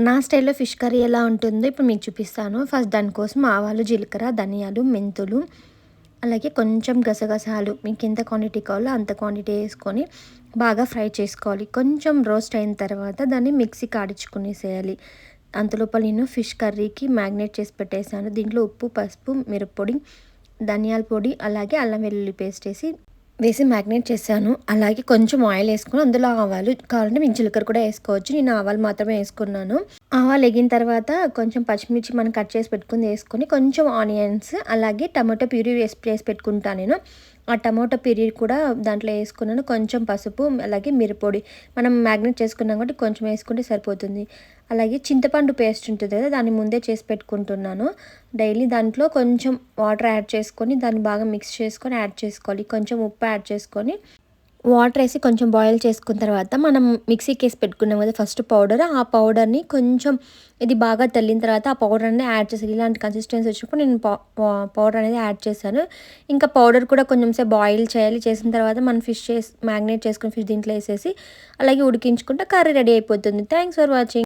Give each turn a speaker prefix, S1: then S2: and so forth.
S1: నా స్టైల్‌లో fish curry ఎలా ఉంటుందో ఇప్పుడు మీకు చూపిస్తాను. ఫస్ట్ దానికోసం ఆవాలు, జీలకర్ర, ధనియాలు, మెంతులు, అలాగే కొంచెం గసగసాలు మీకెంత క్వాంటిటీ కావాలో అంత క్వాంటిటీ ఏసుకొని బాగా ఫ్రై చేసుకోవాలి. కొంచెం రోస్ట్ అయిన తర్వాత దాన్ని మిక్సీకి ఆడించుకునేసేయాలి. అంతలోపల నేను ఫిష్ కర్రీకి మ్యాగ్నేట్ చేసి పెట్టేసాను. దీంట్లో ఉప్పు, పసుపు, మిరప్పొడి, ధనియాల పొడి, అలాగే అల్లం వెల్లుల్లి పేస్ట్ వేసి మ్యాగ్నేట్ చేశాను. అలాగే కొంచెం ఆయిల్ ఏసుకొని అందులో ఆవాలు కావాలంటే మీకు జీలకర్ర కూడా ఏసుకోవచ్చు. నేను ఆవాలు మాత్రమే ఏసుకున్నాను. ఆవాలు ఎగిన తర్వాత కొంచెం పచ్చిమిర్చి మనం కట్ చేసి పెట్టుకుంది ఏసుకొని, కొంచెం ఆనియన్స్ అలాగే టమాటో ప్యూరీ చేసి పెట్టుకుంటా నేను. ఆ టమాటో ప్యూరీ కూడా దాంట్లో ఏసుకున్నాను. కొంచెం పసుపు, అలాగే మిరప్పొడి మనం మ్యాగ్నేట్ చేసుకున్నాం కాబట్టి కొంచెం ఏసుకుంటే సరిపోతుంది. అలాగే చింతపండు పేస్ట్ ఉంటుంది కదా! దాన్ని ముందే చేసి పెట్టుకుంటున్నాను. డైలీ దాంట్లో కొంచెం వాటర్ యాడ్ చేసుకొని దాన్ని బాగా మిక్స్ చేసుకొని యాడ్ చేసుకోవాలి. కొంచెం ఉప్పు యాడ్ చేసుకొని వాటర్ ఏసి కొంచెం బాయిల్ చేసుకున్న తర్వాత మనం మిక్సీకేసి పెట్టుకున్నాం కదా ఫస్ట్ పౌడర్. ఆ పౌడర్‌ని కొంచెం ఇది బాగా తెల్లిన తర్వాత ఆ పౌడర్ అనేది యాడ్ చేసేయాలి. ఇలాంటి కన్సిస్టెన్సీ వచ్చినప్పుడు నేను పౌడర్ అనేది యాడ్ చేశాను. ఇంకా పౌడర్ కూడా కొంచెం సేపు బాయిల్ చేయాలి. చేసిన తర్వాత మనం మ్యాగ్నేట్ చేసుకున్న ఫిష్ దీంట్లో ఏసేసి అలాగే ఉడికించుకుంటే కర్రీ రెడీ అయిపోతుంది. Thanks for watching.